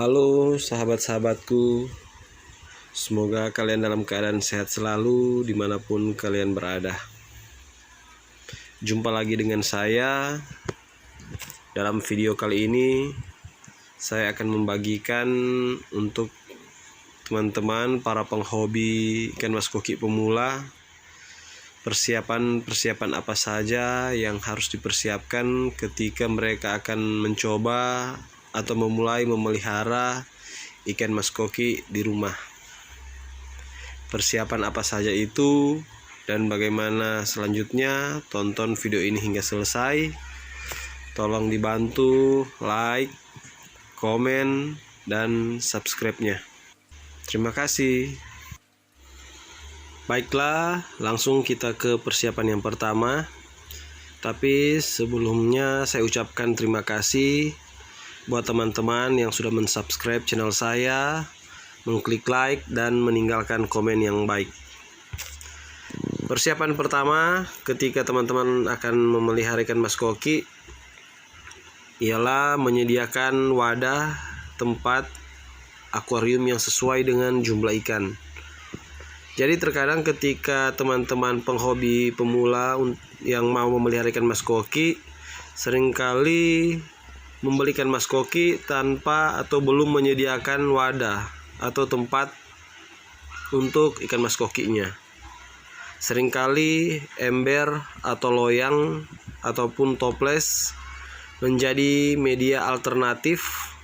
Halo sahabat-sahabatku, semoga kalian dalam keadaan sehat selalu dimanapun kalian berada. Jumpa lagi dengan saya. Dalam video kali ini saya akan membagikan untuk teman-teman para penghobi ikan mas koki pemula persiapan apa saja yang harus dipersiapkan ketika mereka akan mencoba atau memulai memelihara ikan mas koki di rumah. Persiapan apa saja itu dan bagaimana selanjutnya, tonton video ini hingga selesai. Tolong dibantu like, komen, dan subscribe-nya. Terima kasih. Baiklah, langsung kita ke persiapan yang pertama. Tapi sebelumnya saya ucapkan terima kasih buat teman-teman yang sudah mensubscribe channel saya, mengklik like, dan meninggalkan komen yang baik. Persiapan pertama ketika teman-teman akan memelihara ikan mas koki ialah menyediakan wadah tempat akuarium yang sesuai dengan jumlah ikan. Jadi terkadang ketika teman-teman penghobi pemula yang mau memelihara ikan mas koki seringkali membeli ikan mas koki tanpa atau belum menyediakan wadah atau tempat untuk ikan mas kokinya. Seringkali ember atau loyang ataupun toples menjadi media alternatif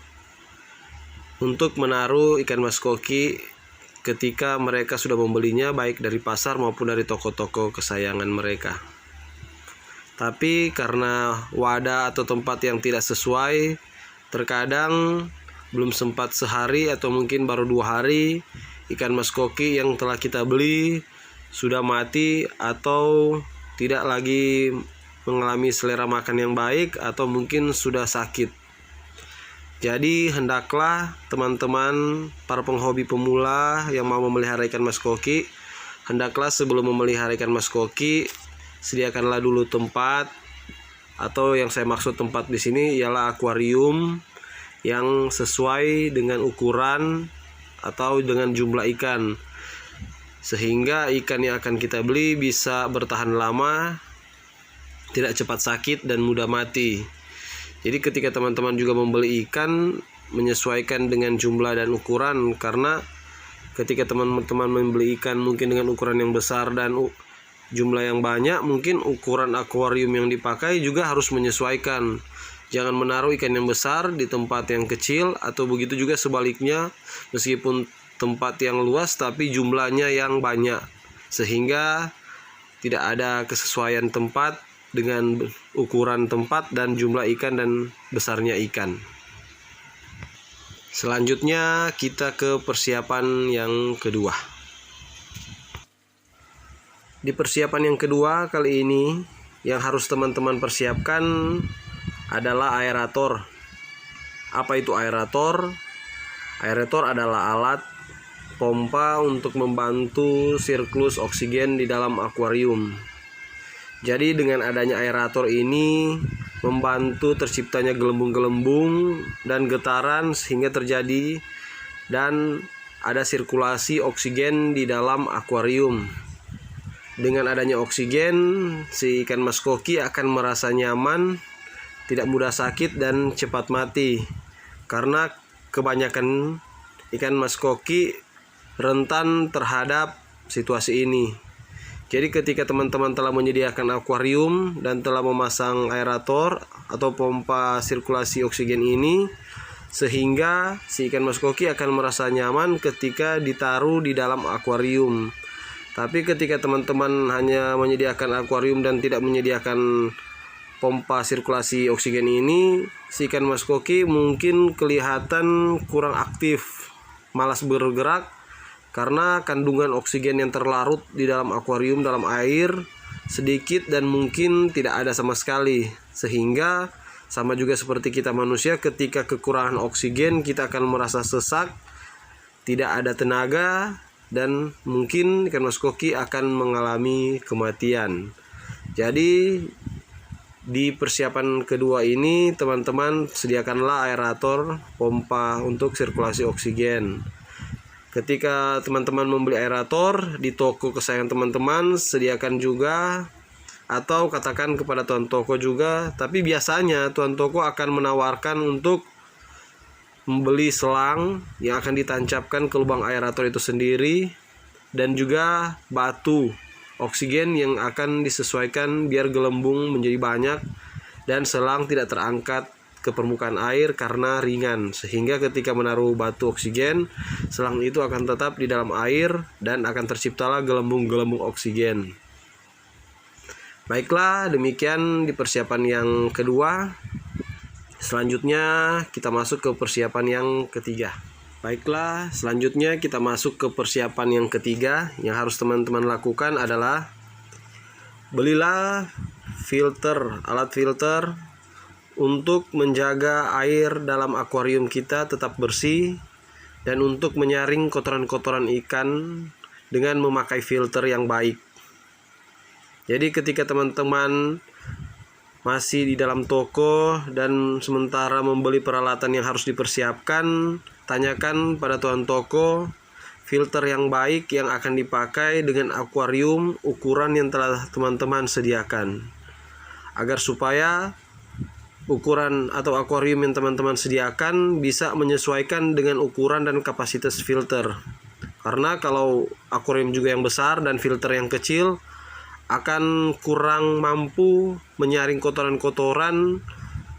untuk menaruh ikan mas koki ketika mereka sudah membelinya baik dari pasar maupun dari toko-toko kesayangan mereka. Tapi karena wadah atau tempat yang tidak sesuai, terkadang belum sempat sehari atau mungkin baru 2 hari ikan mas koki yang telah kita beli sudah mati atau tidak lagi mengalami selera makan yang baik atau mungkin sudah sakit. Jadi hendaklah teman-teman para penghobi pemula yang mau memelihara ikan mas koki, hendaklah sebelum memelihara ikan mas koki sediakanlah dulu tempat, atau yang saya maksud tempat di sini ialah akuarium yang sesuai dengan ukuran atau dengan jumlah ikan, sehingga ikan yang akan kita beli bisa bertahan lama, tidak cepat sakit dan mudah mati. Jadi ketika teman-teman juga membeli ikan, menyesuaikan dengan jumlah dan ukuran, karena ketika teman-teman membeli ikan mungkin dengan ukuran yang besar dan jumlah yang banyak, mungkin ukuran akuarium yang dipakai juga harus menyesuaikan. Jangan menaruh ikan yang besar di tempat yang kecil, atau begitu juga sebaliknya, meskipun tempat yang luas tapi jumlahnya yang banyak, sehingga tidak ada kesesuaian tempat dengan ukuran tempat dan jumlah ikan dan besarnya ikan. Selanjutnya kita ke persiapan yang kedua. Di persiapan yang kedua kali ini yang harus teman-teman persiapkan adalah aerator. Apa itu aerator? Aerator adalah alat pompa untuk membantu siklus oksigen di dalam akuarium. Jadi dengan adanya aerator ini membantu terciptanya gelembung-gelembung dan getaran sehingga terjadi dan ada sirkulasi oksigen di dalam akuarium. Dengan adanya oksigen, si ikan mas koki akan merasa nyaman, tidak mudah sakit dan cepat mati. Karena kebanyakan ikan mas koki rentan terhadap situasi ini. Jadi ketika teman-teman telah menyediakan akuarium dan telah memasang aerator atau pompa sirkulasi oksigen ini, sehingga si ikan mas koki akan merasa nyaman ketika ditaruh di dalam akuarium. Tapi ketika teman-teman hanya menyediakan akuarium dan tidak menyediakan pompa sirkulasi oksigen ini, si ikan mas koki mungkin kelihatan kurang aktif, malas bergerak, karena kandungan oksigen yang terlarut di dalam akuarium dalam air sedikit dan mungkin tidak ada sama sekali. Sehingga sama juga seperti kita manusia, ketika kekurangan oksigen kita akan merasa sesak, tidak ada tenaga, dan mungkin ikan mas koki akan mengalami kematian. Jadi Di persiapan kedua ini teman-teman sediakanlah aerator pompa untuk sirkulasi oksigen. Ketika teman-teman membeli aerator di toko kesayangan teman-teman, sediakan juga atau katakan kepada tuan toko juga, tapi biasanya tuan toko akan menawarkan untuk membeli selang yang akan ditancapkan ke lubang aerator itu sendiri, dan juga batu oksigen yang akan disesuaikan biar gelembung menjadi banyak dan selang tidak terangkat ke permukaan air karena ringan, sehingga ketika menaruh batu oksigen, selang itu akan tetap di dalam air dan akan terciptalah gelembung-gelembung oksigen. Baiklah, demikian di persiapan yang kedua. Selanjutnya kita masuk ke persiapan yang ketiga. Baiklah, selanjutnya kita masuk ke persiapan yang ketiga. Yang harus teman-teman lakukan adalah belilah filter, alat filter untuk menjaga air dalam akuarium kita tetap bersih dan untuk menyaring kotoran-kotoran ikan dengan memakai filter yang baik. Jadi ketika teman-teman masih di dalam toko dan sementara membeli peralatan yang harus dipersiapkan, tanyakan pada tuan toko filter yang baik yang akan dipakai dengan akuarium ukuran yang telah teman-teman sediakan, agar supaya ukuran atau akuarium yang teman-teman sediakan bisa menyesuaikan dengan ukuran dan kapasitas filter. Karena kalau akuarium juga yang besar dan filter yang kecil, akan kurang mampu menyaring kotoran-kotoran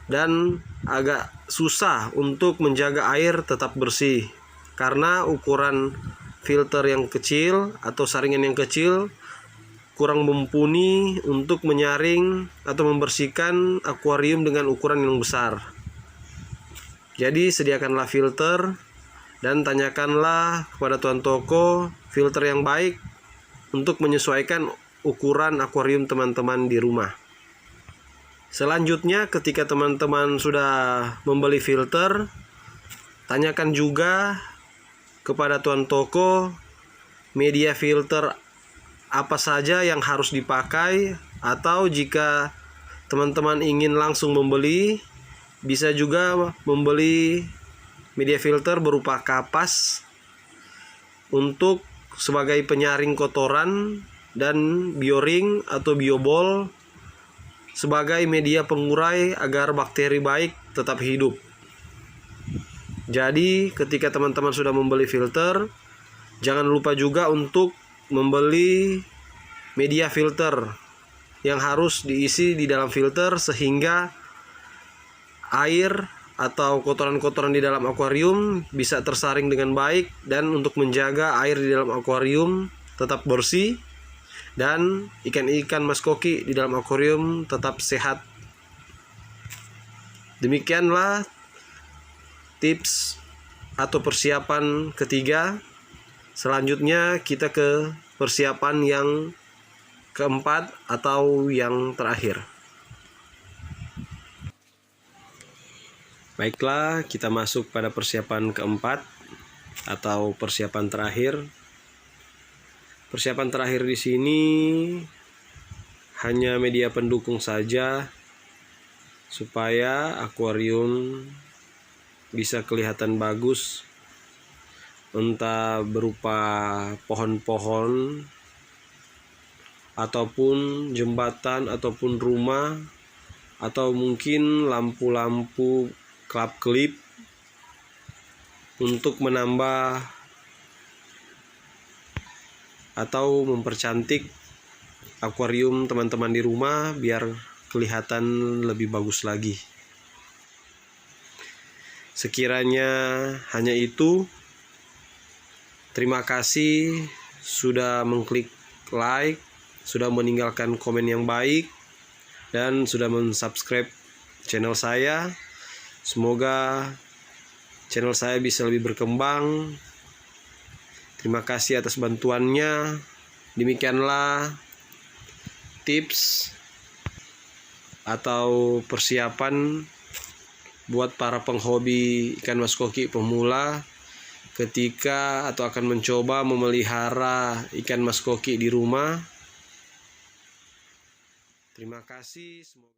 dan agak susah untuk menjaga air tetap bersih, karena ukuran filter yang kecil atau saringan yang kecil kurang mumpuni untuk menyaring atau membersihkan akuarium dengan ukuran yang besar. Jadi sediakanlah filter dan tanyakanlah kepada tuan toko filter yang baik untuk menyesuaikan ukuran akuarium teman-teman di rumah. Selanjutnya, ketika teman-teman sudah membeli filter, tanyakan juga kepada tuan toko media filter apa saja yang harus dipakai, atau jika teman-teman ingin langsung membeli, bisa juga membeli media filter berupa kapas untuk sebagai penyaring kotoran dan bioring atau biobol sebagai media pengurai agar bakteri baik tetap hidup. Jadi ketika teman-teman sudah membeli filter, jangan lupa juga untuk membeli media filter yang harus diisi di dalam filter sehingga air atau kotoran-kotoran di dalam akuarium bisa tersaring dengan baik, dan untuk menjaga air di dalam akuarium tetap bersih dan ikan-ikan mas koki di dalam akuarium tetap sehat. Demikianlah tips atau persiapan ketiga. Selanjutnya kita ke persiapan yang keempat atau yang terakhir. Baiklah, kita masuk pada persiapan keempat atau persiapan terakhir. Persiapan terakhir di sini hanya media pendukung saja supaya akuarium bisa kelihatan bagus, entah berupa pohon-pohon ataupun jembatan ataupun rumah, atau mungkin lampu-lampu klip untuk menambah atau mempercantik akuarium teman-teman di rumah biar kelihatan lebih bagus lagi. Sekiranya hanya itu. Terima kasih sudah mengklik like, sudah meninggalkan komen yang baik, dan sudah mensubscribe channel saya. Semoga channel saya bisa lebih berkembang. Terima kasih atas bantuannya. Demikianlah tips atau persiapan buat para penghobi ikan mas koki pemula ketika atau akan mencoba memelihara ikan mas koki di rumah. Terima kasih.